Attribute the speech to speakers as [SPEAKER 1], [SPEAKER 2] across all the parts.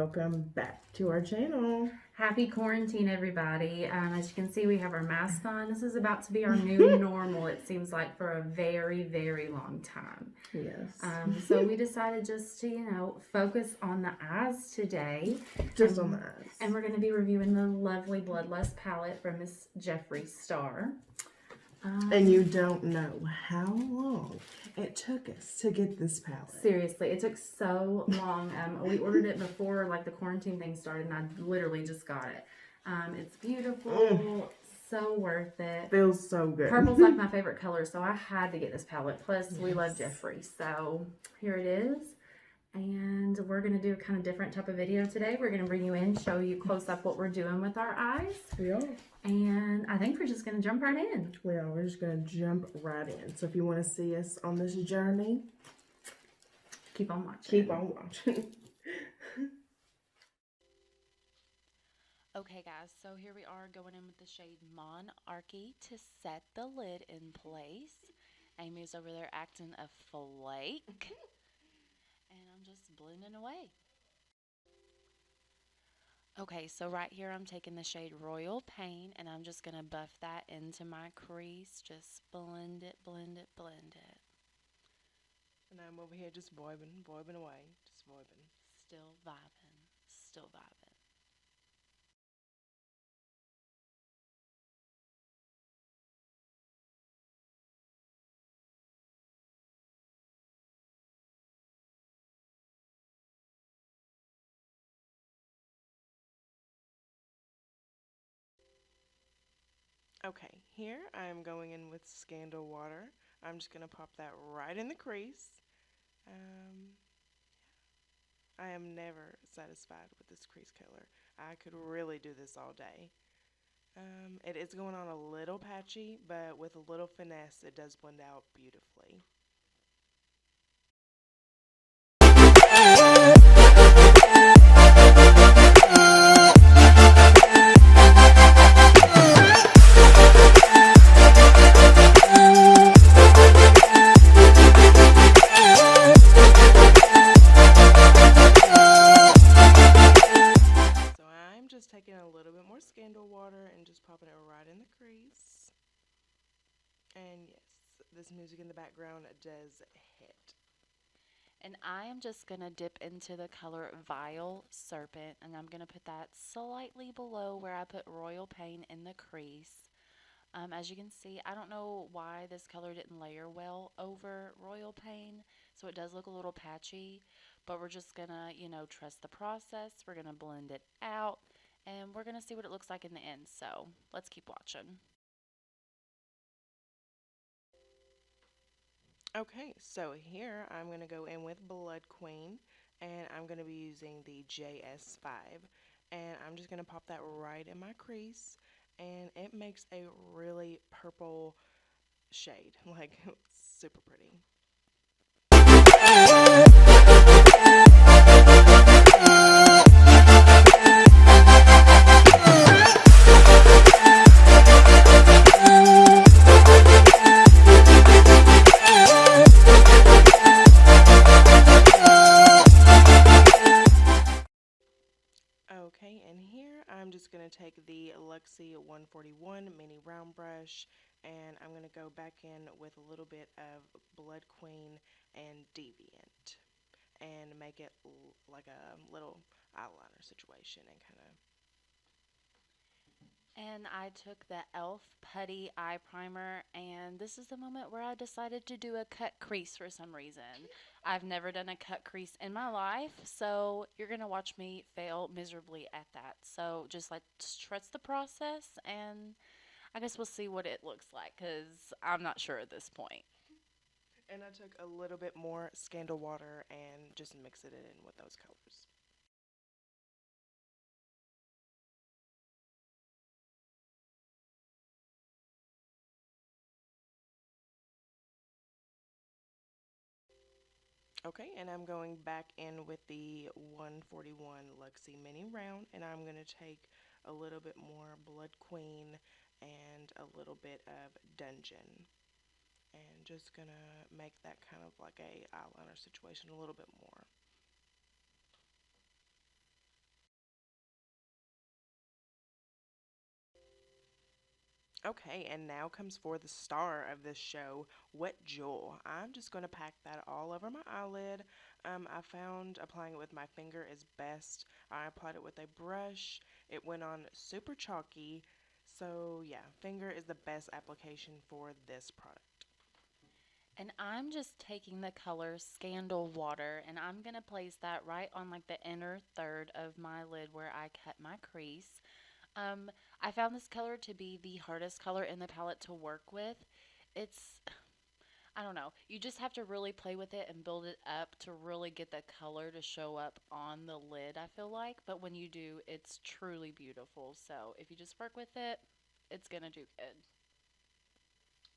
[SPEAKER 1] welcome back to our channel.
[SPEAKER 2] Happy quarantine, everybody. As you can see, we have our mask on. This is about to be our new normal, it seems like, for a very, very long time.
[SPEAKER 1] Yes.
[SPEAKER 2] So we decided just to, focus on the eyes today.
[SPEAKER 1] Just on the eyes.
[SPEAKER 2] And we're going to be reviewing the lovely BloodLust palette from Miss Jeffree Star.
[SPEAKER 1] And you don't know how long it took us to get this palette.
[SPEAKER 2] Seriously, it took so long. We ordered it before the quarantine thing started, and I literally just got it. It's beautiful, so worth it.
[SPEAKER 1] Feels so good.
[SPEAKER 2] Purple's like my favorite color, so I had to get this palette. Plus, we love Jeffree, so here it is. And we're going to do a kind of different type of video today. We're going to bring you in, show you close up what we're doing with our eyes.
[SPEAKER 1] We are.
[SPEAKER 2] And I think we're just going to jump right in.
[SPEAKER 1] We are. We're just going to jump right in. So if you want to see us on this journey,
[SPEAKER 2] keep on watching.
[SPEAKER 1] Keep on watching.
[SPEAKER 3] Okay guys, so here we are going in with the shade Monarchy to set the lid in place. Amy's over there acting a flake. And I'm just blending away. Okay, so right here I'm taking the shade Royal Pain and I'm just going to buff that into my crease. Just blend it, blend it, blend it.
[SPEAKER 1] And I'm over here just vibing away. Just vibing.
[SPEAKER 3] Still vibing, still vibing.
[SPEAKER 1] Okay, here I'm going in with Scandal Water. I'm just going to pop that right in the crease. I am never satisfied with this crease color. I could really do this all day. It is going on a little patchy, but with a little finesse, it does blend out beautifully. Taking a little bit more Scandal Water and just popping it right in the crease. And yes, this music in the background does hit.
[SPEAKER 3] And I am just going to dip into the color Vile Serpent, and I'm going to put that slightly below where I put Royal Pain in the crease. As you can see, I don't know why this color didn't layer well over Royal Pain, so it does look a little patchy, but we're just going to, trust the process. We're going to blend it out. And we're going to see what it looks like in the end, so let's keep watching.
[SPEAKER 1] Okay, so here I'm going to go in with Blood Queen, and I'm going to be using the JS5. And I'm just going to pop that right in my crease, and it makes a really purple shade, like super pretty. Okay, and here I'm just going to take the Luxie 141 mini round brush, and I'm going to go back in with a little bit of Blood Queen and Deviant and make it like a little eyeliner situation and kind of.
[SPEAKER 3] And I took the e.l.f. Putty Eye Primer, and this is the moment where I decided to do a cut crease for some reason. I've never done a cut crease in my life, so you're going to watch me fail miserably at that. So just trust the process, and I guess we'll see what it looks like, because I'm not sure at this point.
[SPEAKER 1] And I took a little bit more Scandal Water and just mixed it in with those colors. Okay, and I'm going back in with the 141 Luxie Mini Round, and I'm going to take a little bit more Blood Queen and a little bit of Dungeon. And just going to make that kind of like a eyeliner situation a little bit more. Okay, and now comes for the star of this show, Wet Jewel. I'm just going to pack that all over my eyelid. I found applying it with my finger is best. I applied it with a brush. It went on super chalky. So, yeah, finger is the best application for this product.
[SPEAKER 3] And I'm just taking the color Scandal Water and I'm going to place that right on like the inner third of my lid where I cut my crease. Um, I found this color to be the hardest color in the palette to work with. It's, I don't know, you just have to really play with it and build it up to really get the color to show up on the lid, I feel like. But when you do, it's truly beautiful. So if you just work with it, it's going to do good.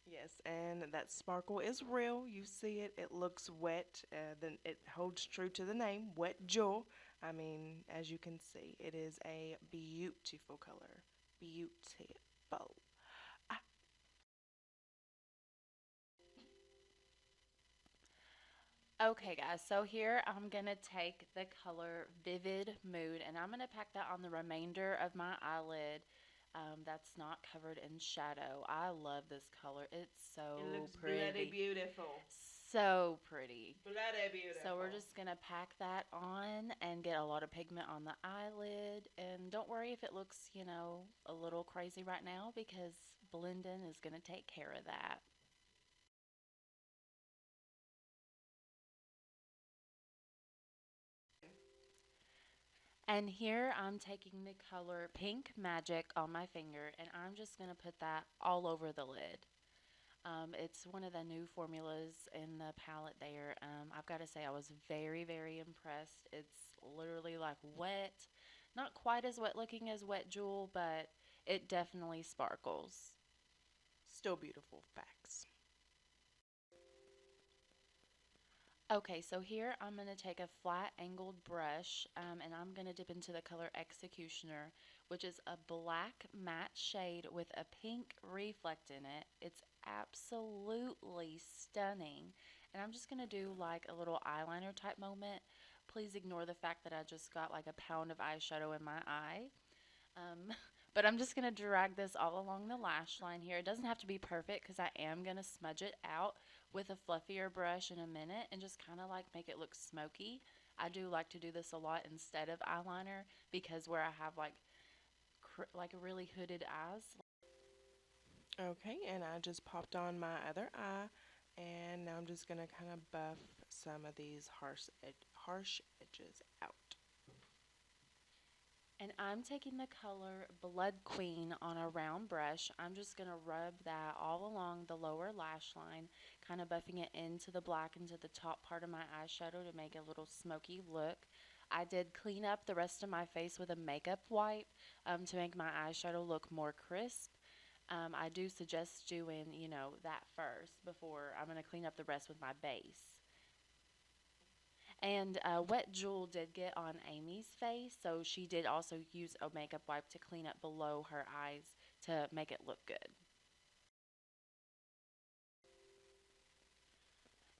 [SPEAKER 1] Yes, and that sparkle is real. You see it, it looks wet. Then it holds true to the name, Wet Jewel. I mean, as you can see, it is a beautiful color. Beautiful. Ah,
[SPEAKER 3] Okay, guys, so here I'm going to take the color Vivid Mood and I'm going to pack that on the remainder of my eyelid that's not covered in shadow. I love this color. It's
[SPEAKER 1] it
[SPEAKER 3] so
[SPEAKER 1] looks bloody
[SPEAKER 3] pretty.
[SPEAKER 1] beautiful.
[SPEAKER 3] So pretty.
[SPEAKER 1] Bloody
[SPEAKER 3] So we're
[SPEAKER 1] beautiful.
[SPEAKER 3] just going to pack that on and get a lot of pigment on the eyelid. And don't worry if it looks, a little crazy right now because blend-in is going to take care of that. And here I'm taking the color Pink Magic on my finger and I'm just going to put that all over the lid. It's one of the new formulas in the palette there. I've got to say I was very, very impressed. It's literally like wet. Not quite as wet looking as Wet Jewel, but it definitely sparkles.
[SPEAKER 1] Still beautiful facts.
[SPEAKER 3] Okay, so here I'm going to take a flat angled brush and I'm going to dip into the color Executioner, which is a black matte shade with a pink reflect in it. It's absolutely stunning. And I'm just going to do like a little eyeliner type moment. Please ignore the fact that I just got like a pound of eyeshadow in my eye. Um, but I'm just going to drag this all along the lash line here. It doesn't have to be perfect because I am going to smudge it out with a fluffier brush in a minute and just kind of like make it look smoky. I do like to do this a lot instead of eyeliner because where I have like really hooded eyes.
[SPEAKER 1] Okay, and I just popped on my other eye, and now I'm just gonna kind of buff some of these harsh edges out.
[SPEAKER 3] And I'm taking the color Blood Queen on a round brush. I'm just going to rub that all along the lower lash line, kind of buffing it into the black, into the top part of my eyeshadow to make a little smoky look. I did clean up the rest of my face with a makeup wipe to make my eyeshadow look more crisp. I do suggest doing, that first before I'm going to clean up the rest with my base. And Wet Jewel did get on Amy's face, so she did also use a makeup wipe to clean up below her eyes to make it look good.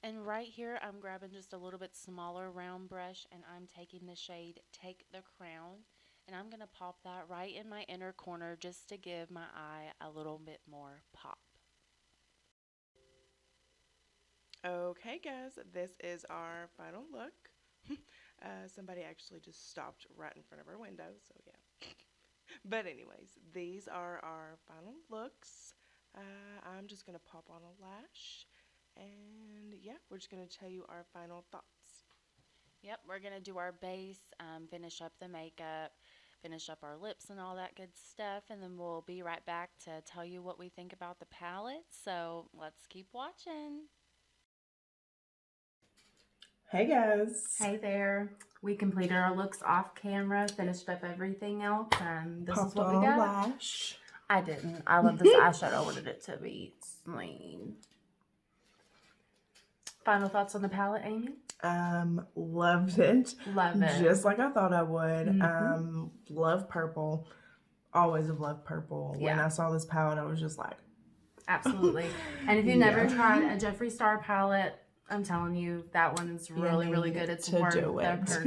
[SPEAKER 3] And right here, I'm grabbing just a little bit smaller round brush and I'm taking the shade Take the Crown. And I'm going to pop that right in my inner corner just to give my eye a little bit more pop.
[SPEAKER 1] Okay, guys, this is our final look. Somebody actually just stopped right in front of our window, so yeah. But anyways, these are our final looks. I'm just gonna pop on a lash, and yeah, we're just gonna tell you our final thoughts.
[SPEAKER 3] Yep, we're going to do our base, finish up the makeup, finish up our lips and all that good stuff, and then we'll be right back to tell you what we think about the palette. So let's keep watching.
[SPEAKER 1] Hey guys.
[SPEAKER 2] Hey there. We completed our looks off camera, finished up everything else, and this is what we got.
[SPEAKER 1] Lash.
[SPEAKER 2] I didn't. I love this eyeshadow. I wanted it to be clean. Final thoughts on the palette, Amy?
[SPEAKER 1] Loved it.
[SPEAKER 2] Love it.
[SPEAKER 1] Just like I thought I would.
[SPEAKER 2] Mhm.
[SPEAKER 1] Love purple. Always have loved purple. When
[SPEAKER 2] Yeah.
[SPEAKER 1] I saw this palette, I was just like,
[SPEAKER 2] Absolutely. And if you've never tried a Jeffree Star palette, I'm telling you, that one's
[SPEAKER 1] You
[SPEAKER 2] really, really
[SPEAKER 1] need
[SPEAKER 2] good. It's
[SPEAKER 1] to
[SPEAKER 2] worth
[SPEAKER 1] do
[SPEAKER 2] the
[SPEAKER 1] it.
[SPEAKER 2] purchase.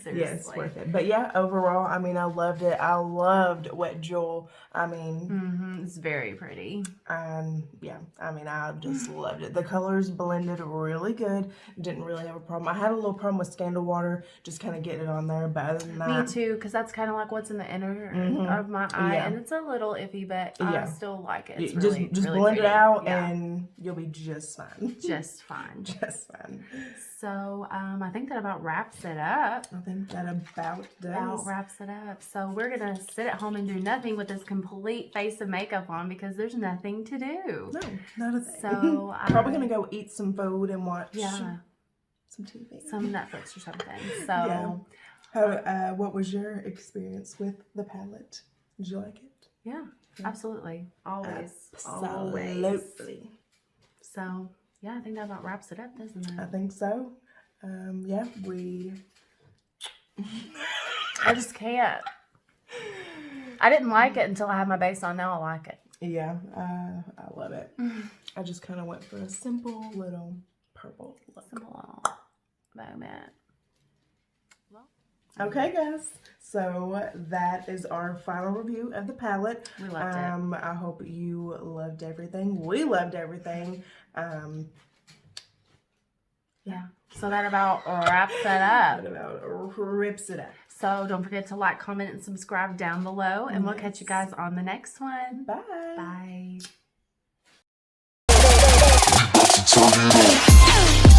[SPEAKER 2] Seriously.
[SPEAKER 1] Yeah, it's worth it. But yeah, overall, I mean, I loved it. I loved Wet Jewel. I mean,
[SPEAKER 2] It's very pretty.
[SPEAKER 1] yeah, I mean, I just loved it. The colors blended really good. Didn't really have a problem. I had a little problem with Scandal Water, just kind of getting it on there. But other than that,
[SPEAKER 2] Me too, because that's kind of like what's in the inner of my eye, and it's a little iffy, but I still like it. It's really,
[SPEAKER 1] just
[SPEAKER 2] really
[SPEAKER 1] blend
[SPEAKER 2] pretty.
[SPEAKER 1] it out, and you'll be just fine.
[SPEAKER 2] Just fine.
[SPEAKER 1] Just fine.
[SPEAKER 2] So I think that about wraps it up.
[SPEAKER 1] I think that about does.
[SPEAKER 2] Wraps it up. So we're gonna sit at home and do nothing with this complete face of makeup on because there's nothing to do.
[SPEAKER 1] No, not a thing.
[SPEAKER 2] So
[SPEAKER 1] probably gonna go eat some food and watch some TV,
[SPEAKER 2] some Netflix or something. So
[SPEAKER 1] what was your experience with the palette? Did you like it?
[SPEAKER 2] Yeah, absolutely. Always.
[SPEAKER 1] Absolutely.
[SPEAKER 2] So yeah, I think that about wraps it up, doesn't it?
[SPEAKER 1] I think so. Yeah, we.
[SPEAKER 2] I just can't. I didn't like it until I had my base on. Now I like it.
[SPEAKER 1] Yeah, I love it. I just kind of went for a simple little purple look.
[SPEAKER 2] Simple little moment.
[SPEAKER 1] Okay, guys. So that is our final review of the palette.
[SPEAKER 2] We loved it.
[SPEAKER 1] I hope you loved everything. We loved everything.
[SPEAKER 2] Yeah. So that about wraps it up.
[SPEAKER 1] That about rips it up.
[SPEAKER 2] So don't forget to like, comment, and subscribe down below. And we'll catch you guys on the next one.
[SPEAKER 1] Bye.
[SPEAKER 2] Bye.
[SPEAKER 4] Turn it on.